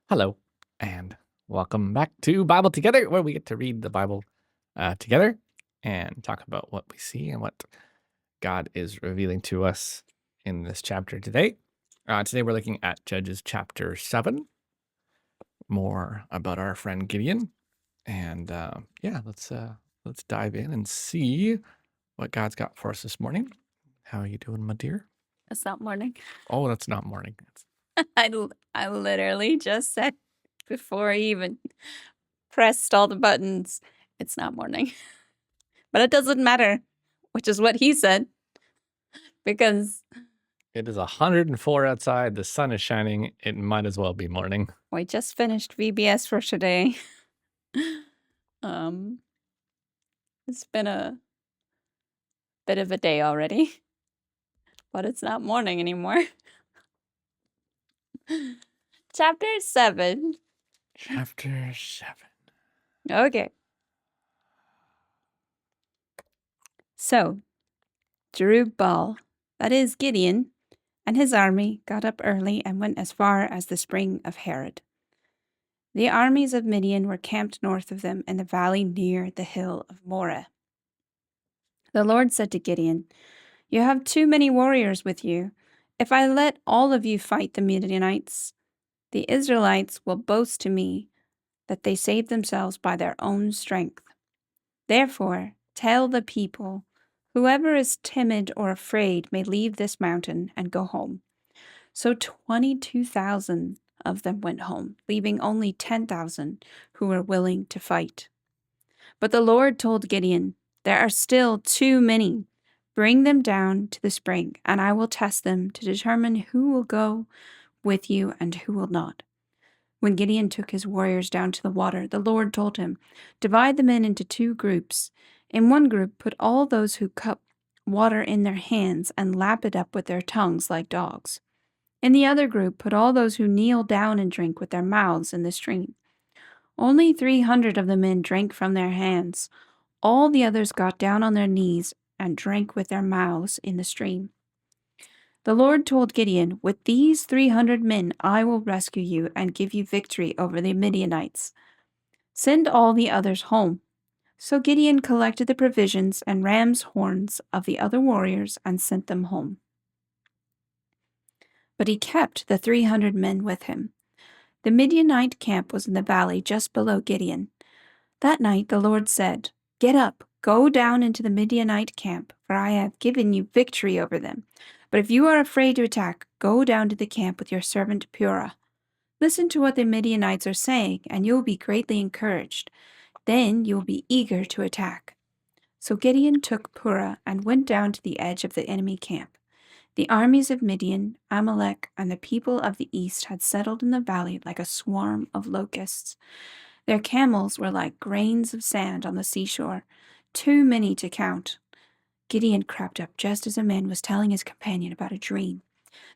Hello, and welcome back to Bible Together, where we get to read the Bible together and talk about what we see and what God is revealing to us in this chapter today. Today we're looking at Judges chapter 7, more about our friend Gideon, and let's dive in and see what God's got for us this morning. How are you doing, my dear? It's not morning. Oh, that's not morning. I literally just said before I even pressed all the buttons, it's not morning. But it doesn't matter, which is what he said, because It is 104 outside. The sun is shining. It might as well be morning. we just finished VBS for today. It's been a bit of a day already, but it's not morning anymore. Chapter 7. Chapter 7. Okay. So, Jerubbaal, that is Gideon, and his army got up early and went as far as the spring of Herod. The armies of Midian were camped north of them in the valley near the hill of Moreh. The Lord said to Gideon, "You have too many warriors with you. If I let all of you fight the Midianites, the Israelites will boast to me that they saved themselves by their own strength. Therefore, tell the people, whoever is timid or afraid may leave this mountain and go home." So 22,000 of them went home, leaving only 10,000 who were willing to fight. But the Lord told Gideon, "There are still too many. Bring them down to the spring, and I will test them to determine who will go with you and who will not." When Gideon took his warriors down to the water, the Lord told him, "Divide the men into two groups. In one group, put all those who cup water in their hands and lap it up with their tongues like dogs. In the other group, put all those who kneel down and drink with their mouths in the stream." Only 300 of the men drank from their hands. All the others got down on their knees and drank with their mouths in the stream. The Lord told Gideon, "With these 300 men I will rescue you and give you victory over the Midianites. Send all the others home." So Gideon collected the provisions and ram's horns of the other warriors and sent them home. But he kept the 300 men with him. The Midianite camp was in the valley just below Gideon. That night the Lord said, "Get up, go down into the Midianite camp, for I have given you victory over them. But if you are afraid to attack, go down to the camp with your servant Purah. Listen to what the Midianites are saying, and you will be greatly encouraged. Then you will be eager to attack." So Gideon took Purah and went down to the edge of the enemy camp. The armies of Midian, Amalek, and the people of the east had settled in the valley like a swarm of locusts. Their camels were like grains of sand on the seashore, too many to count. Gideon crept up just as a man was telling his companion about a dream.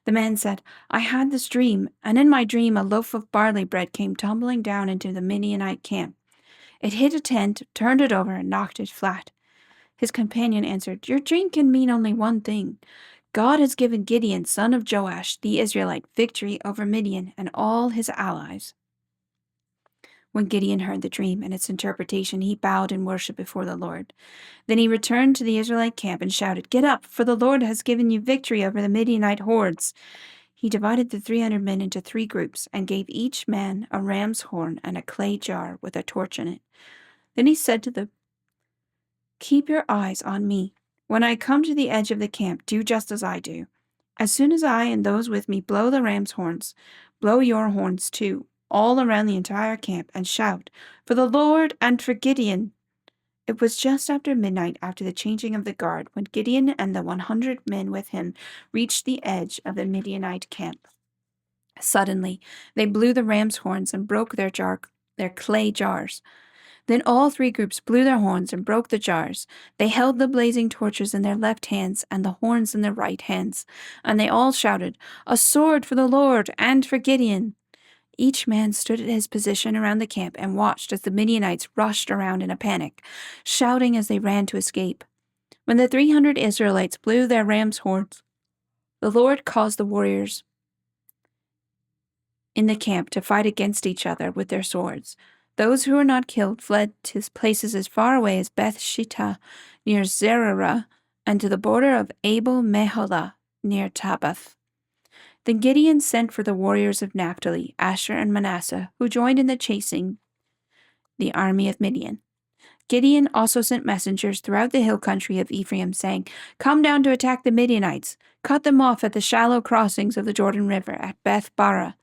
The man said, "I had this dream, and in my dream a loaf of barley bread came tumbling down into the Midianite camp. It hit a tent, turned it over, and knocked it flat." His companion answered, "Your dream can mean only one thing. God has given Gideon, son of Joash, the Israelite, victory over Midian and all his allies." When Gideon heard the dream and its interpretation, he bowed in worship before the Lord. Then he returned to the Israelite camp and shouted, "Get up, for the Lord has given you victory over the Midianite hordes." He divided the 300 men into 3 groups and gave each man a ram's horn and a clay jar with a torch in it. Then he said to them, "Keep your eyes on me. When I come to the edge of the camp, do just as I do. As soon as I and those with me blow the ram's horns, blow your horns too, all around the entire camp, and shout, 'For the Lord and for Gideon.'" It was just after midnight, after the changing of the guard, when Gideon and the 100 men with him reached the edge of the Midianite camp. Suddenly, they blew the ram's horns and broke their clay jars. Then all 3 groups blew their horns and broke the jars. They held the blazing torches in their left hands and the horns in their right hands, and they all shouted, "A sword for the Lord and for Gideon!" Each man stood at his position around the camp and watched as the Midianites rushed around in a panic, shouting as they ran to escape. When the 300 Israelites blew their ram's horns, the Lord caused the warriors in the camp to fight against each other with their swords. Those who were not killed fled to places as far away as Beth Shittah near Zererah and to the border of Abel Meholah near Tabbath. Then Gideon sent for the warriors of Naphtali, Asher, and Manasseh, who joined in the chasing the army of Midian. Gideon also sent messengers throughout the hill country of Ephraim, saying, "Come down to attack the Midianites. Cut them off at the shallow crossings of the Jordan River at Beth Barah."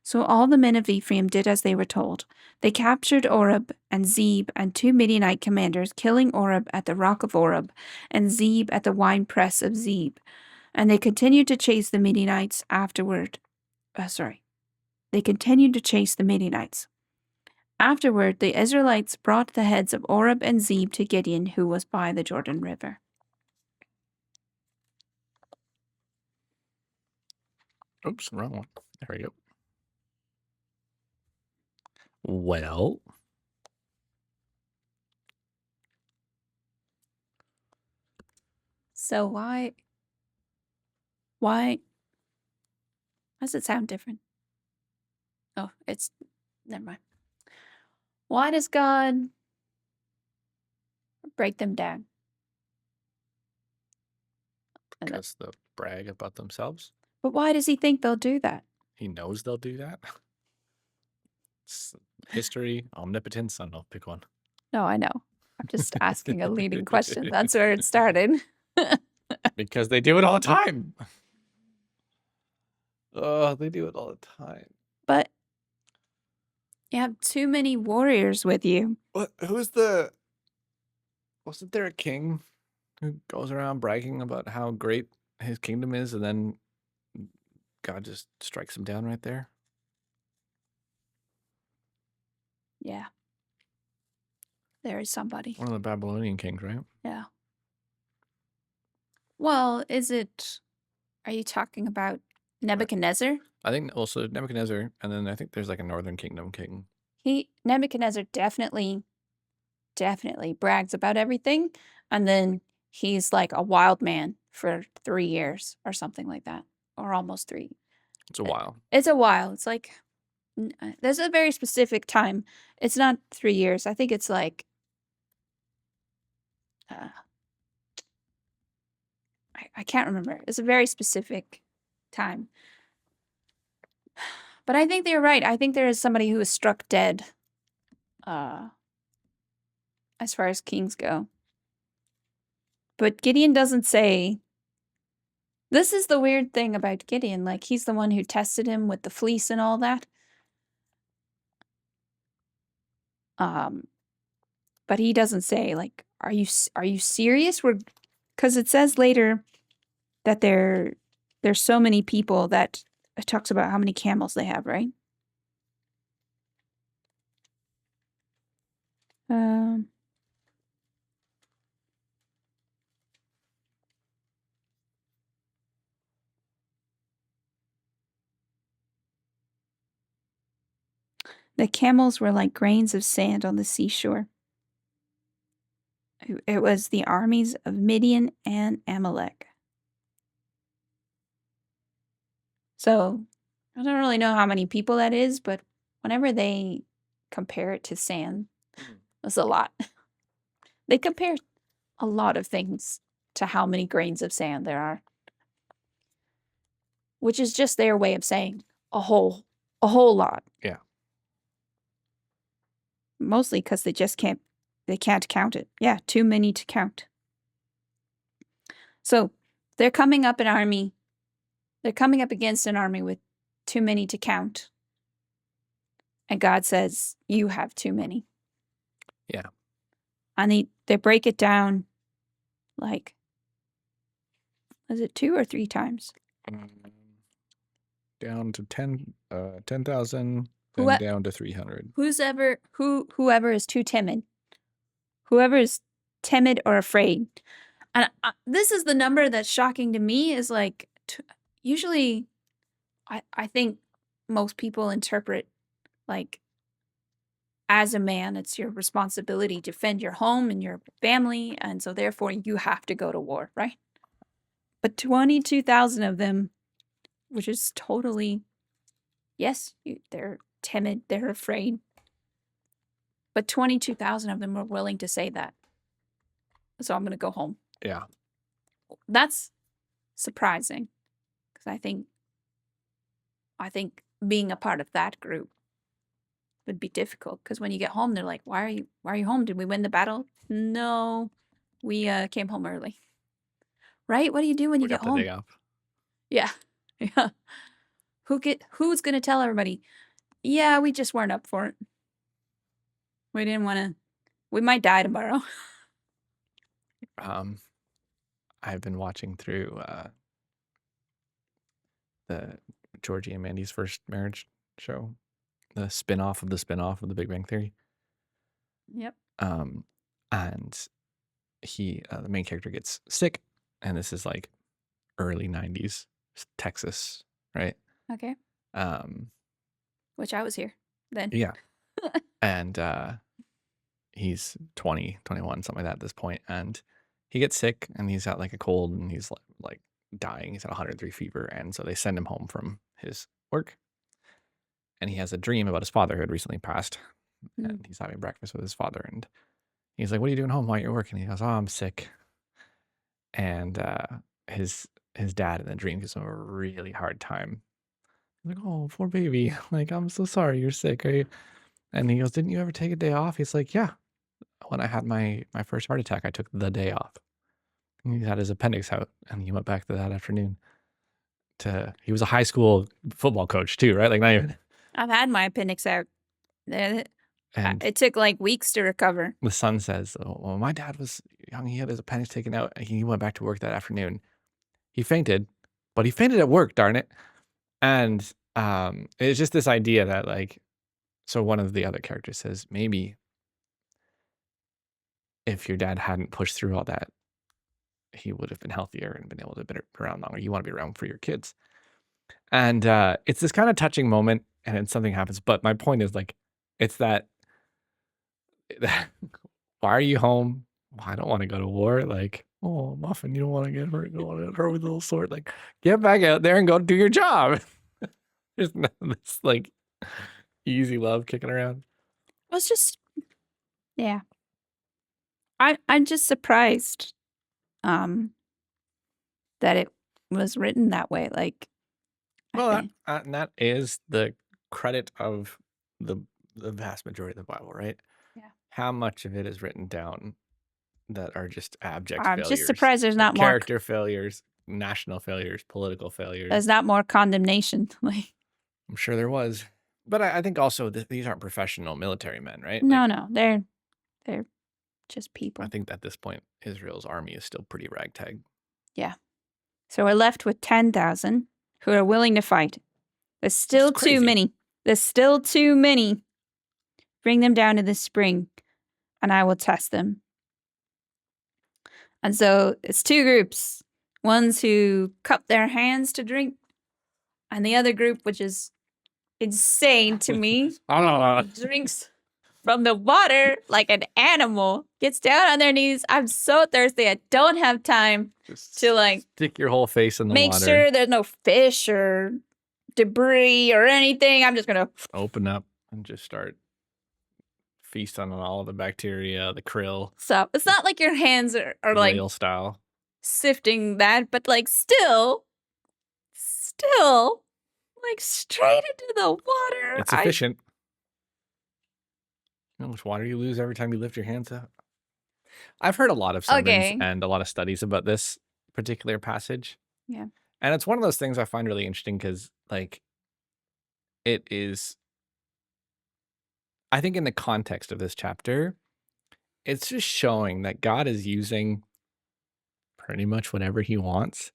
So all the men of Ephraim did as they were told. They captured Oreb and Zeb and 2 Midianite commanders, killing Oreb at the rock of Oreb and Zeb at the winepress of Zeb. And they continued to chase the Midianites afterward. They continued to chase the Midianites. Afterward, the Israelites brought the heads of Oreb and Zeb to Gideon, who was by the Jordan River. Oops, wrong one. There we go. Well, so why does it sound different? Oh, never mind. Why does God break them down? because they'll brag about themselves. But why does he think they'll do that? He knows they'll do that. It's history, omnipotence, I don't know, pick one. No, I know. I'm just asking a leading question. That's where it started. Because they do it all the time. Oh, they do it all the time. But you have too many warriors with you. What? Wasn't there a king who goes around bragging about how great his kingdom is, and then God just strikes him down right there? Yeah. There is somebody. One of the Babylonian kings, right? Yeah. Well, are you talking about Nebuchadnezzar? I think also Nebuchadnezzar, and then I think there's like a northern kingdom king. Nebuchadnezzar definitely brags about everything, and then he's like a wild man for 3 years or something like that, or almost 3. It's a while. It's a while. It's like there's a very specific time. It's not 3 years. I think it's like I can't remember. It's a very specific time. But I think they're right. I think there is somebody who is struck dead as far as kings go. But Gideon doesn't say. This is the weird thing about Gideon. Like, he's the one who tested him with the fleece and all that. But he doesn't say, like, are you serious? Because it says later that there's so many people that it talks about how many camels they have, right? The camels were like grains of sand on the seashore. It was the armies of Midian and Amalek. So I don't really know how many people that is, but whenever they compare it to sand, that's a lot. They compare a lot of things to how many grains of sand there are, which is just their way of saying a whole lot. Yeah. Mostly because they can't count it. Yeah, too many to count. So they're coming up against an army with too many to count. And God says, you have too many. Yeah. And they break it down like, is it 2 or 3 times? Down to 10,000, then down to 300. Whoever is too timid. Whoever is timid or afraid. And this is the number that's shocking to me is like, usually I think most people interpret like, as a man, it's your responsibility to defend your home and your family, and so therefore you have to go to war, right? But 22,000 of them, which is totally, yes, they're timid, they're afraid. But 22,000 of them were willing to say that. So I'm going to go home. Yeah. That's surprising because I think being a part of that group would be difficult because when you get home, they're like, why are you home? Did we win the battle? No, we came home early. Right? What do you do when you get got the home? day off. Yeah. Yeah. Who's going to tell everybody? Yeah, we just weren't up for it. We didn't want to. We might die tomorrow. I've been watching through the Georgie and Mandy's first marriage show, the spin-off of the Big Bang Theory. Yep. And the main character gets sick, and this is like early 90s Texas, right? Okay. Which I was here then. Yeah. And he's 20, 21, something like that at this point, and he gets sick, and he's got like a cold, and he's like dying. He's at 103 fever, and so they send him home from his work, and he has a dream about his father who had recently passed, and he's having breakfast with his father, and he's like, "What are you doing home while you're working?" He goes, "Oh, I'm sick." And his dad in the dream gives him a really hard time. He's like, "Oh, poor baby. Like, I'm so sorry you're sick. Are you?" And he goes, "Didn't you ever take a day off?" He's like, "Yeah. When I had my first heart attack, I took the day off." And he had his appendix out, and he went back to that afternoon. He was a high school football coach too, right? Like, not even. I've had my appendix out. And it took like weeks to recover. The son says, "Oh, well, my dad was young. He had his appendix taken out. And he went back to work that afternoon. He fainted, but he fainted at work, darn it." And it's just this idea that, like, so one of the other characters says, maybe if your dad hadn't pushed through all that, he would have been healthier and been able to be around longer. You want to be around for your kids. And it's this kind of touching moment, and then something happens. But my point is, like, it's that why are you home? Well, I don't want to go to war. Like, oh, Muffin, you don't want to get hurt. You don't want to get hurt with a little sword. Like, get back out there and go do your job. There's none of this, like, easy love kicking around. It was just, yeah. I'm just surprised that it was written that way. Like, well, that is the credit of the vast majority of the Bible, right? Yeah. How much of it is written down that are just abject I'm failures? just surprised there's not more character failures, national failures, political failures. There's not more condemnation. Like, I'm sure there was, but I think also these aren't professional military men, right? No, like, no, they're just people. I think at this point, Israel's army is still pretty ragtag. Yeah. So we're left with 10,000 who are willing to fight. There's still too many. There's still too many. Bring them down to the spring, and I will test them. And so it's two groups. Ones who cup their hands to drink, and the other group, which is insane to me, drinks from the water like an animal, gets down on their knees. I'm so thirsty. I don't have time to, like, stick your whole face in the make water. sure there's no fish or debris or anything. I'm just going to open up and just start feasting on all the bacteria, the krill. So it's not like your hands are like whale style sifting that, but like still like straight into the water. It's efficient. You know how much water you lose every time you lift your hands up? I've heard a lot of sermons and a lot of studies about this particular passage. Yeah. And it's one of those things I find really interesting because, like, it is, I think in the context of this chapter, it's just showing that God is using pretty much whatever he wants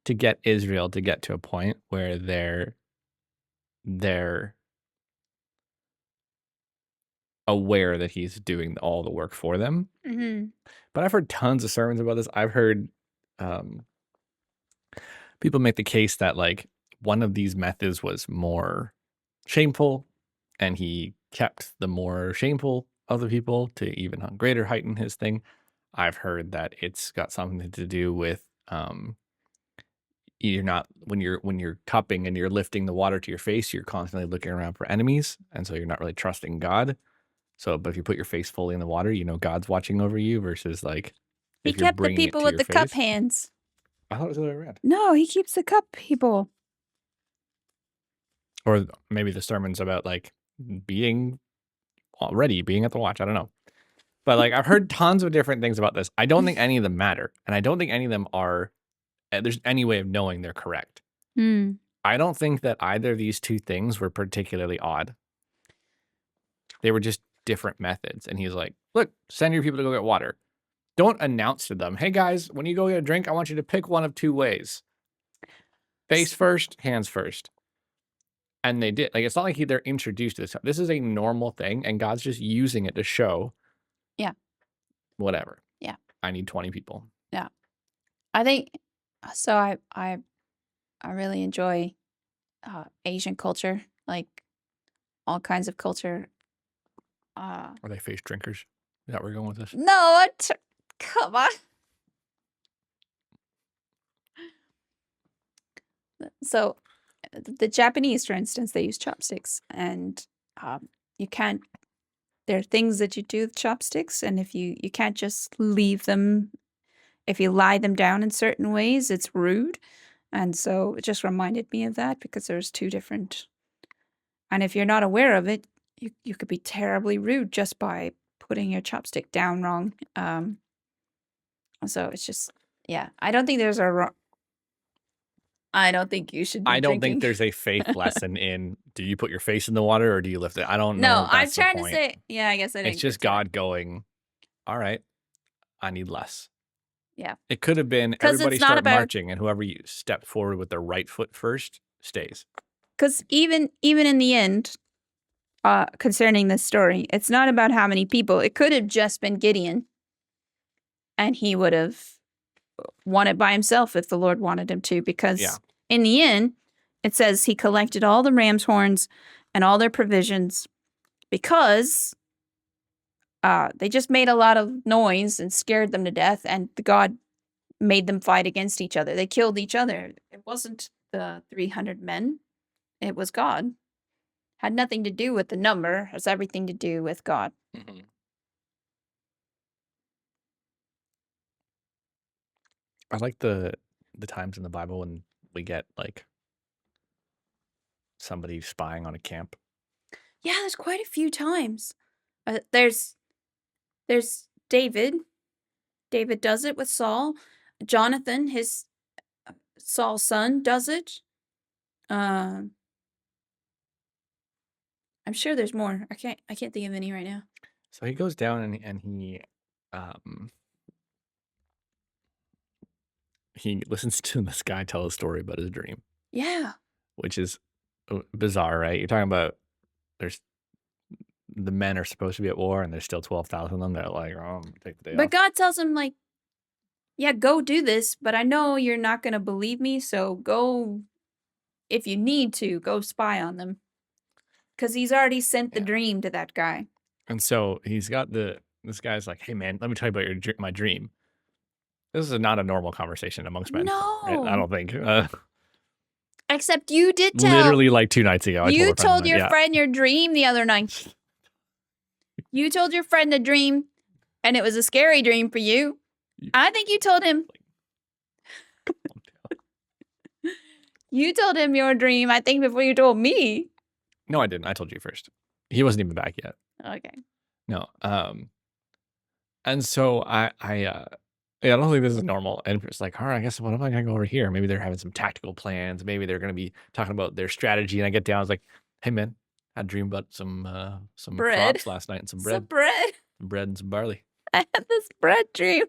to get Israel to get to a point where they're aware that he's doing all the work for them. Mm-hmm. But I've heard tons of sermons about this. I've heard people make the case that, like, one of these methods was more shameful, and he kept the more shameful of the people to even greater heighten his thing. I've heard that it's got something to do with you're not when you're cupping and you're lifting the water to your face, you're constantly looking around for enemies, and so you're not really trusting God. So, but if you put your face fully in the water, you know God's watching over you versus like He if you're kept the bringing it people to with your the cup face. hands. I thought it was the other way around. No, he keeps the cup people. Or maybe the sermon's about like being at the watch. I don't know. But like I've heard tons of different things about this. I don't think any of them matter. And I don't think any of them are there's any way of knowing they're correct. I don't think that either of these two things were particularly odd. They were just different methods. And he's like, look, send your people to go get water. Don't announce to them, hey guys, when you go get a drink, I want you to pick one of two ways. Face first, hands first. And they did. Like, it's not like they're introduced to this. This is a normal thing, and God's just using it to show. Yeah. Whatever. Yeah. I need 20 people. Yeah. I think so. I really enjoy Asian culture, like all kinds of culture. Are they face drinkers? Is that where we're going with this? No, come on. So, the Japanese, for instance, they use chopsticks, and you can't. There are things that you do with chopsticks, and if you can't just leave them. If you lie them down in certain ways, it's rude. And so it just reminded me of that because there's two different. And if you're not aware of it, you could be terribly rude just by putting your chopstick down wrong. So it's just, yeah. I don't think there's a wrong. I don't think you should be I don't drinking. think there's a faith lesson in do you put your face in the water or do you lift it? I don't know. No, I'm trying to say, yeah, I guess I didn't. It's just God going, all right, I need less. Yeah. It could have been everybody start marching and whoever you stepped forward with their right foot first stays. Because even in the end, concerning this story, it's not about how many people. It could have just been Gideon, and he would have won it by himself if the Lord wanted him to, because in the end, it says he collected all the ram's horns and all their provisions because they just made a lot of noise and scared them to death, and God made them fight against each other. They killed each other. It wasn't the 300 men. It was God. Had nothing to do with the number. It has everything to do with God. Mm-hmm. I like the times in the Bible when we get like somebody spying on a camp. Yeah, there's quite a few times. There's David. David does it with Saul. Jonathan, his Saul's son, does it. I'm sure there's more. I can't think of any right now. So he goes down and he listens to this guy tell a story about his dream. Yeah. Which is bizarre, right? You're talking about the men are supposed to be at war and there's still 12,000 of them. They're like, oh, take the day off. But God tells him, like, yeah, go do this, but I know you're not going to believe me, so go, if you need to, go spy on them. Because he's already sent the dream to that guy. And so he's got this guy's like, hey, man, let me tell you about my dream. This is not a normal conversation amongst men. No. Right? I don't think. Except you did tell. Literally like 2 nights ago. You told your friend your dream the other night. You told your friend a dream, and it was a scary dream for you. I think you told him. You told him your dream, I think, before you told me. No, I didn't. I told you first. He wasn't even back yet. Okay. No. And so I don't think this is normal. And it's like, all right, I guess what am I gonna go over here? Maybe they're having some tactical plans. Maybe they're gonna be talking about their strategy. And I get down, I was like, hey man, I had a dream about some bread. crops last night and some bread. Some bread. Some bread and some barley. I had this bread dream.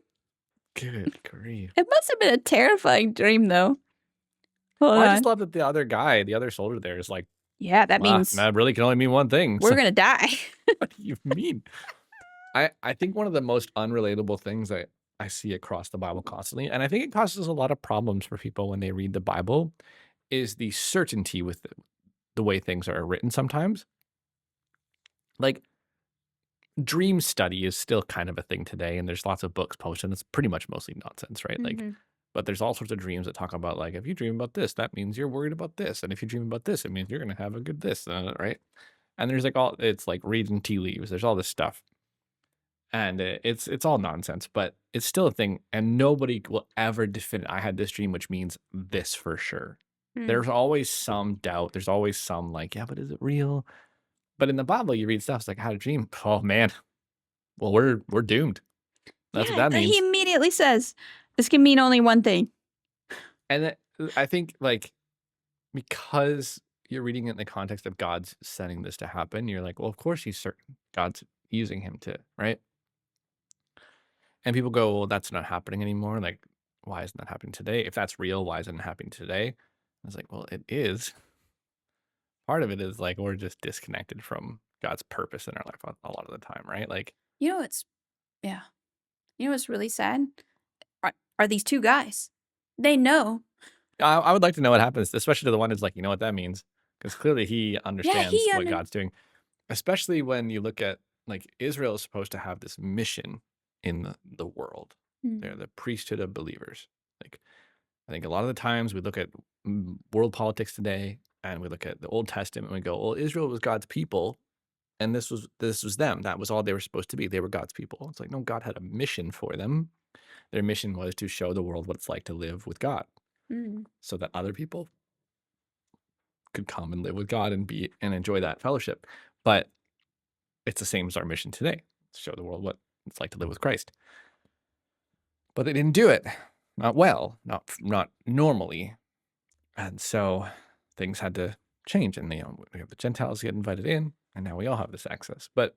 Good grief. It must have been a terrifying dream, though. I just love that the other soldier there is like, yeah, that means that really can only mean one thing. We're gonna die. What do you mean? I think one of the most unrelatable things that I see across the Bible constantly, and I think it causes a lot of problems for people when they read the Bible, is the certainty with the way things are written sometimes. Like, dream study is still kind of a thing today, and there's lots of books published, and it's pretty much mostly nonsense, right? Mm-hmm. Like, But there's all sorts of dreams that talk about, like, if you dream about this, that means you're worried about this. And if you dream about this, it means you're going to have a good this, right? And there's like it's like reading tea leaves. There's all this stuff. And it's all nonsense, but it's still a thing. And nobody will ever define, I had this dream, which means this for sure. There's always some doubt. There's always some like, yeah, but is it real? But in the Bible, you read stuff, it's like, I had a dream. Oh man. Well, we're doomed. That's what Yeah, that he means. immediately says, this can mean only one thing. And I think, like, because you're reading it in the context of God's setting this to happen, you're like, well, of course he's certain. God's using him to, right? And people go, well, that's not happening anymore. Like, why isn't that happening today? If that's real, why isn't it happening today? I was like, well, it is. Part of it is like we're just disconnected from God's purpose in our life a lot of the time, right? Like, You know what's, yeah. You know what's really sad? Are these two guys. They know. I would like to know what happens, especially to the one who's like, you know what that means? Because clearly he understands what God's doing. Especially when you look at, like, Israel is supposed to have this mission in the world. They're the priesthood of believers. Like, I think a lot of the times we look at world politics today and we look at the Old Testament and we go, well, Israel was God's people and this was them. That was all they were supposed to be. They were God's people. It's like, no, God had a mission for them. Their mission was to show the world what it's like to live with God so that other people could come and live with God and enjoy that fellowship. But it's the same as our mission today, to show the world what it's like to live with Christ. But they didn't do it. Not well, not normally. And so things had to change. And we have the Gentiles get invited in, and now we all have this access. But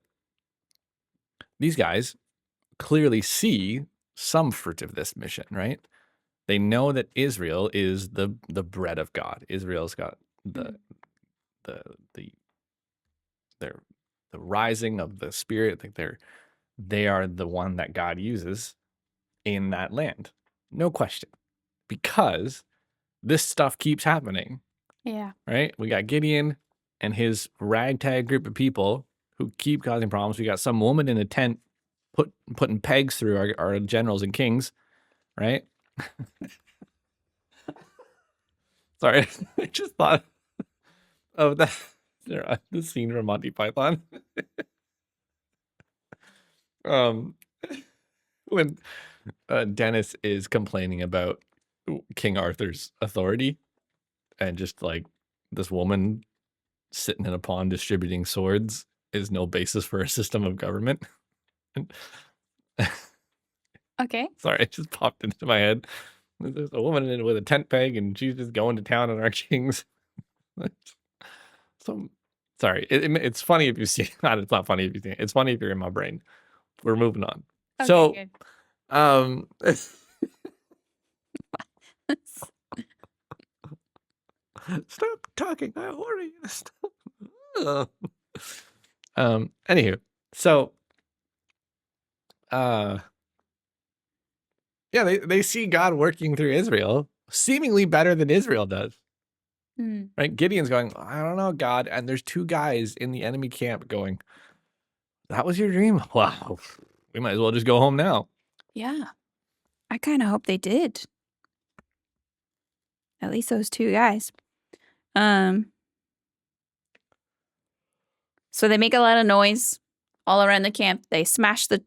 these guys clearly see some fruit of this mission, right? They know that Israel is the bread of God. Israel's got the rising of the Spirit. Like they are the one that God uses in that land. No question. Because this stuff keeps happening. Yeah. Right? We got Gideon and his ragtag group of people who keep causing problems. We got some woman in a tent putting pegs through our generals and kings, right? Sorry, I just thought of the scene from Monty Python. When Dennis is complaining about King Arthur's authority and just like this woman sitting in a pond distributing swords is no basis for a system of government. Okay. Sorry, it just popped into my head. There's a woman in it with a tent peg and she's just going to town on our kings. So sorry, it's funny if you see it. It's not funny if you see it. It's funny if you're in my brain. We're moving on. Okay, So good. Stop talking. I worry. Stop. Anywho, so yeah, they see God working through Israel seemingly better than Israel does. Right? Gideon's going, I don't know, God. And there's two guys in the enemy camp going, that was your dream? Wow. We might as well just go home now. Yeah. I kind of hope they did. At least those two guys. So they make a lot of noise all around the camp. They smash the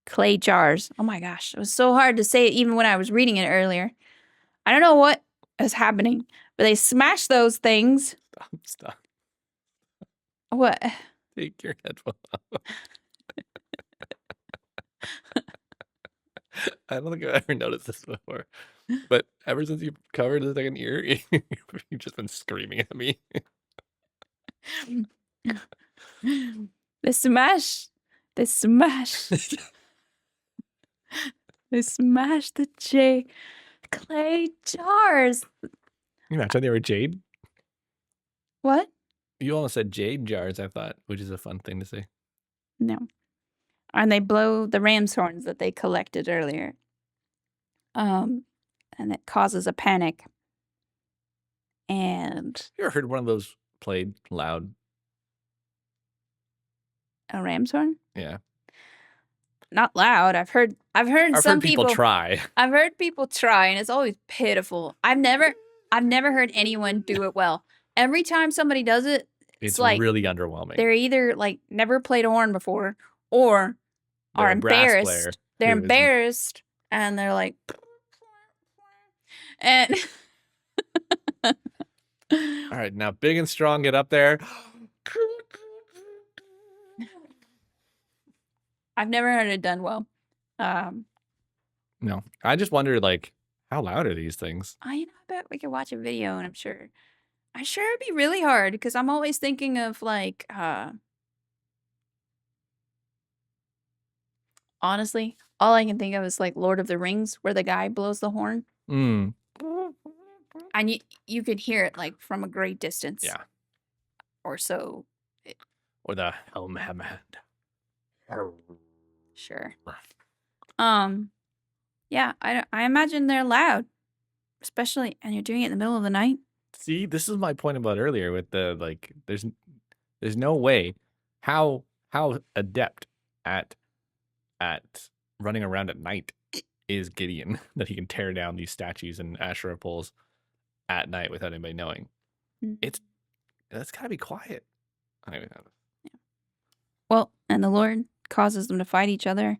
clay jars. Oh my gosh. It was so hard to say it even when I was reading it earlier. I don't know what is happening, but they smash those things. Stop. What? Take your headphone off. I don't think I've ever noticed this before. But ever since you've covered the second ear, you've just been screaming at me. They smash. They smash. They smash the clay jars. You imagine they were jade? What? You almost said jade jars, I thought, which is a fun thing to say. No. And they blow the ram's horns that they collected earlier. And it causes a panic. And You ever heard one of those played loud? a ram's horn? Yeah. not loud. I've heard I've some heard people try. I've heard people try, and it's always pitiful. I've never heard anyone do it well. Every time somebody does it, It's like really underwhelming. they're either like never played a horn before or They're are a brass player embarrassed. They're who is- embarrassed and they're like and All right, now big and strong, get up there. I've never heard it done well. No, I just wonder, like, how loud are these things? I bet we could watch a video, and I'm sure it'd be really hard because I'm always thinking of like honestly, all I can think of is like Lord of the Rings, where the guy blows the horn, Mm. and you could hear it like from a great distance. Yeah. Or so. Or the helm hand. Sure. Yeah, I imagine they're loud, especially, and you're doing it in the middle of the night. See, this is my point about earlier with the, like, there's no way how adept at running around at night is Gideon that he can tear down these statues and Asherah poles at night without anybody knowing. That's gotta be quiet. Anyway, yeah. Well, and the Lord causes them to fight each other.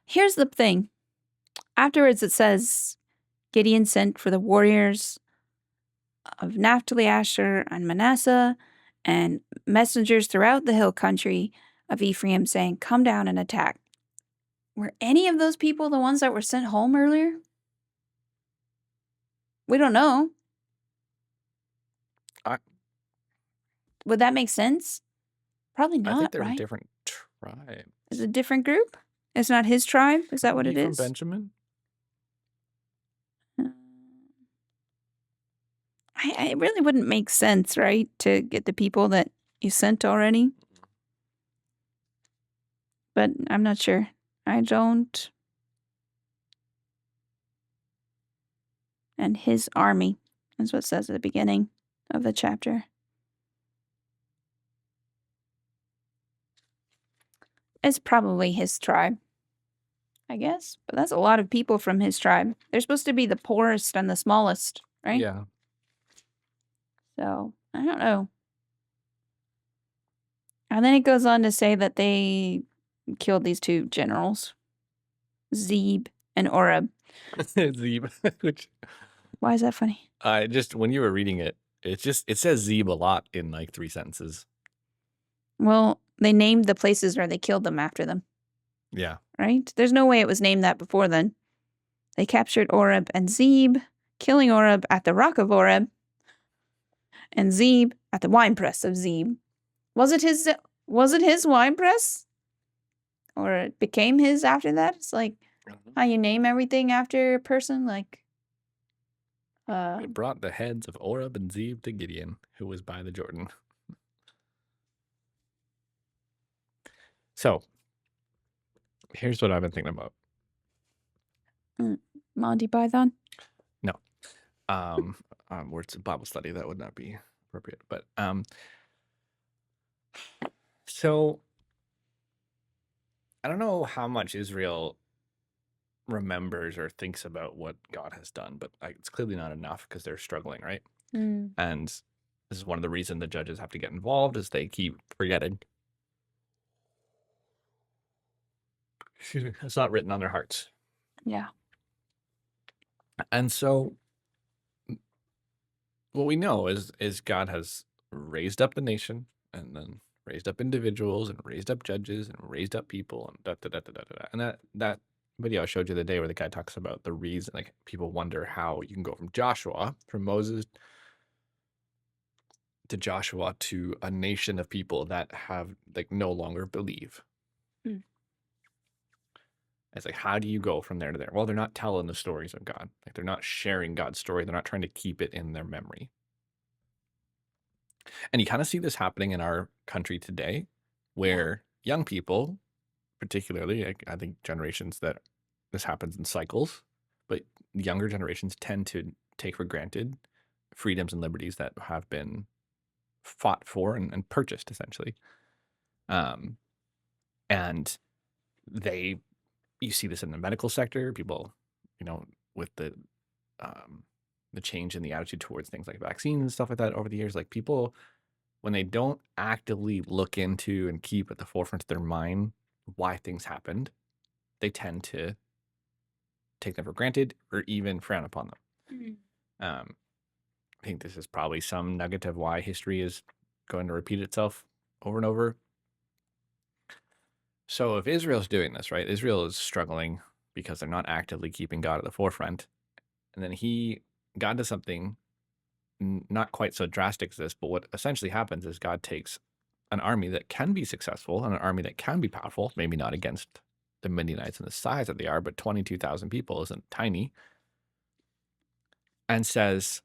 Here's the thing. Afterwards, it says Gideon sent for the warriors of Naphtali, Asher, and Manasseh, and messengers throughout the hill country of Ephraim, saying, "Come down and attack." Were any of those people the ones that were sent home earlier? We don't know. Would that make sense? Probably not, I think they're right? a different tribe. Is it a different group? It's not his tribe? Is that what it is? From Benjamin? It really wouldn't make sense, right? To get the people that you sent already. But I'm not sure. I don't. And his army is what it says at the beginning of the chapter. It's probably his tribe, I guess. But that's a lot of people from his tribe. They're supposed to be the poorest and the smallest, right? Yeah. So, I don't know. And then it goes on to say that they killed these two generals, Zeb and Oreb. Zeb. Why is that funny? Just when you were reading it, it says Zeb a lot in like 3 sentences. Well, they named the places where they killed them after them. Yeah. Right? There's no way it was named that before then. They captured Oreb and Zeb, killing Oreb at the rock of Oreb, and Zeb at the winepress of Zeb. Was it his winepress? Or it became his after that? It's like how you name everything after a person, like it brought the heads of Oreb and Zeb to Gideon, who was by the Jordan. So, here's what I've been thinking about. Monty Python? No. Where it's a Bible study, that would not be appropriate. But so I don't know how much Israel remembers or thinks about what God has done, but it's clearly not enough because they're struggling, right? And this is one of the reasons the judges have to get involved, is they keep forgetting. Excuse me. It's not written on their hearts. Yeah. And so what we know is God has raised up the nation, and then raised up individuals, and raised up judges, and raised up people, and da da da da da da. And that video I showed you the day where the guy talks about the reason, like people wonder how you can go from Moses to Joshua to a nation of people that have like no longer believe. It's like, how do you go from there to there? Well, they're not telling the stories of God. Like, they're not sharing God's story. They're not trying to keep it in their memory. And you kind of see this happening in our country today, where young people, particularly, I think generations that this happens in cycles, but younger generations tend to take for granted freedoms and liberties that have been fought for and purchased, essentially. And they You see this in the medical sector. People, with the change in the attitude towards things like vaccines and stuff like that over the years, like people, when they don't actively look into and keep at the forefront of their mind why things happened, they tend to take them for granted or even frown upon them. I think this is probably some nugget of why history is going to repeat itself over and over. So if Israel's doing this, right, Israel is struggling because they're not actively keeping God at the forefront. And then God does something not quite so drastic as this, but what essentially happens is God takes an army that can be successful and an army that can be powerful, maybe not against the Midianites and the size that they are, but 22,000 people isn't tiny, and says,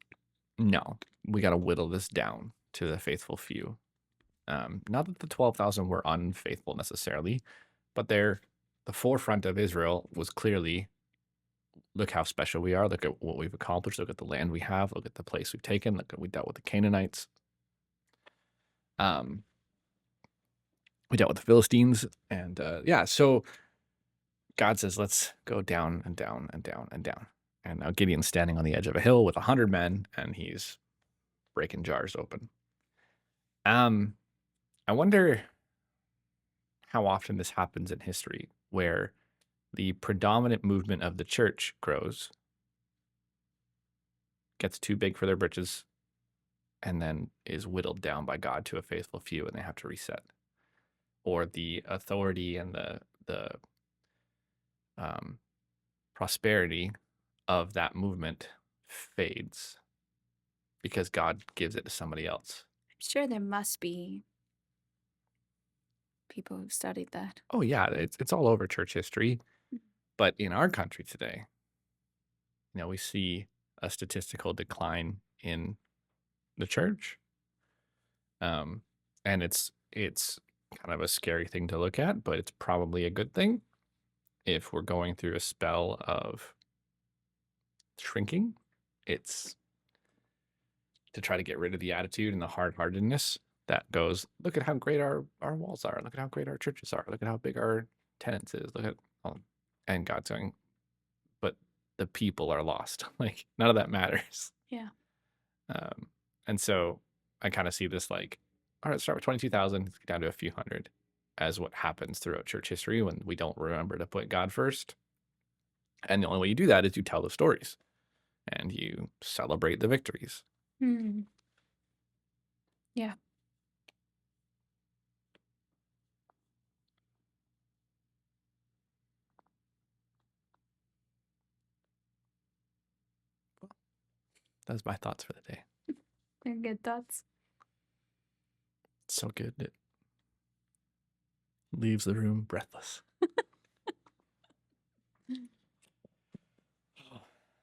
no, we got to whittle this down to the faithful few. Not that the 12,000 were unfaithful necessarily, but the forefront of Israel was clearly, look how special we are. Look at what we've accomplished. Look at the land we have. Look at the place we've taken. Look at we dealt with the Canaanites. We dealt with the Philistines. And so God says, let's go down and down and down and down. And now Gideon's standing on the edge of a hill with 100 men, and he's breaking jars open. I wonder how often this happens in history, where the predominant movement of the church grows, gets too big for their britches, and then is whittled down by God to a faithful few, and they have to reset. Or the authority and the prosperity of that movement fades because God gives it to somebody else. I'm sure there must be people who've studied that. Oh yeah, it's all over church history. But in our country today, we see a statistical decline in the church. And it's kind of a scary thing to look at, but it's probably a good thing if we're going through a spell of shrinking. It's to try to get rid of the attitude and the hard-heartedness that goes, look at how great our walls are. Look at how great our churches are. Look at how big our tenants is. Look at, and God's going, but the people are lost. Like, none of that matters. Yeah. And so I kind of see this like, all right, let's start with 22,000, let's get down to a few hundred, as what happens throughout church history when we don't remember to put God first. And the only way you do that is you tell the stories and you celebrate the victories. Yeah. That's my thoughts for the day. They're good thoughts. So good. It leaves the room breathless.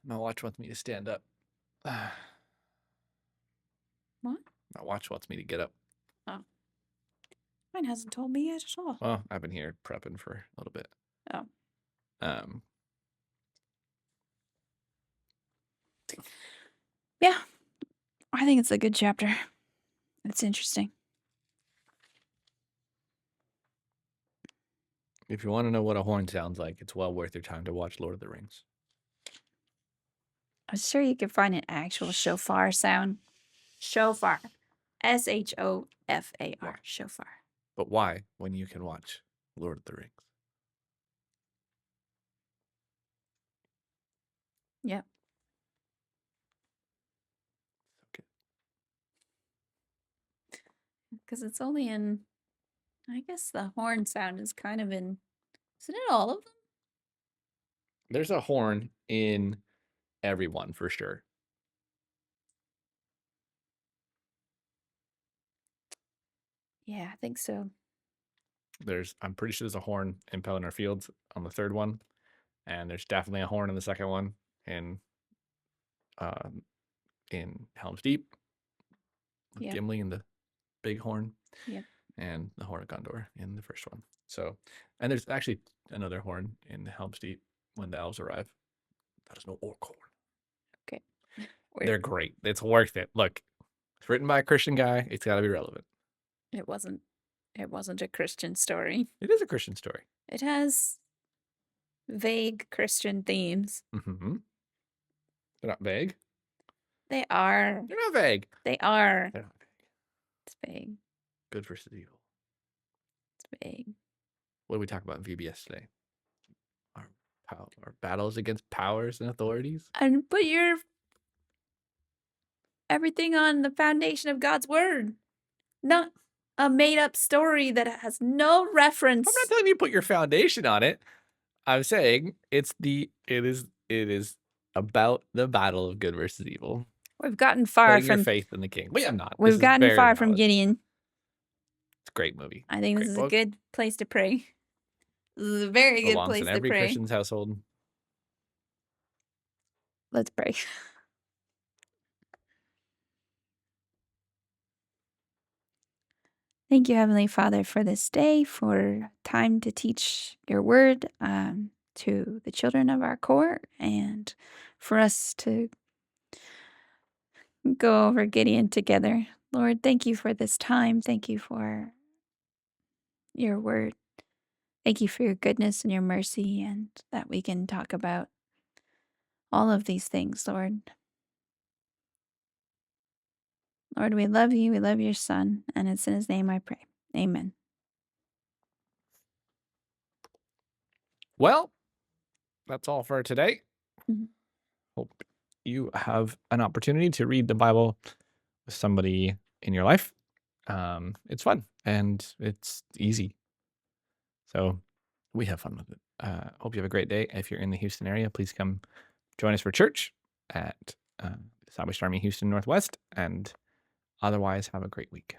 My watch wants me to stand up. What? My watch wants me to get up. Oh. Mine hasn't told me yet at all. Well, I've been here prepping for a little bit. Oh. Yeah. I think it's a good chapter. It's interesting. If you want to know what a horn sounds like, it's well worth your time to watch Lord of the Rings. I'm sure you can find an actual shofar sound. Shofar. S-H-O-F-A-R. Shofar. But why when you can watch Lord of the Rings? Yep. Okay. Because it's only in, I guess the horn sound is kind of in, isn't it all of them? There's a horn in everyone for sure. Yeah, I think so. I'm pretty sure there's a horn in Pelennor Fields on the third one, and there's definitely a horn in the second one in Helm's Deep with Gimli and the big horn. Yep. And the Horn of Gondor in the first one. So, and there's actually another horn in Helm's Deep when the elves arrive. That is no orc horn. Okay. They're great. It's worth it. Look, it's written by a Christian guy. It's got to be relevant. It wasn't a Christian story. It is a Christian story. It has vague Christian themes. Mm-hmm. They're not vague. They are. They're not vague. They are. They're not vague. It's vague. Good versus evil. It's vague. What did we talk about in VBS today? Our battles against powers and authorities. And put your everything on the foundation of God's word, not a made-up story that has no reference. I'm not telling you to put your foundation on it. I'm saying it is about the battle of good versus evil. We've gotten far Putting your from faith in the king. We have not. This we've is gotten very far from valid. Gideon. It's a great movie. I think Great this is book. a good place to pray. This is a very good Belongs place in to every pray. Christian's household. Let's pray. Thank you, Heavenly Father, for this day, for time to teach your word to the children of our core, and for us to go over Gideon together. Lord, thank you for this time. Thank you for your word. Thank you for your goodness and your mercy, and that we can talk about all of these things, Lord. Lord, we love you. We love your Son, and it's in his name I pray. Amen. Well, that's all for today. Mhm. Hope you have an opportunity to read the Bible with somebody in your life. It's fun and it's easy. So we have fun with it. Hope you have a great day. If you're in the Houston area, please come join us for church at Southwest Army Houston Northwest, and otherwise have a great week.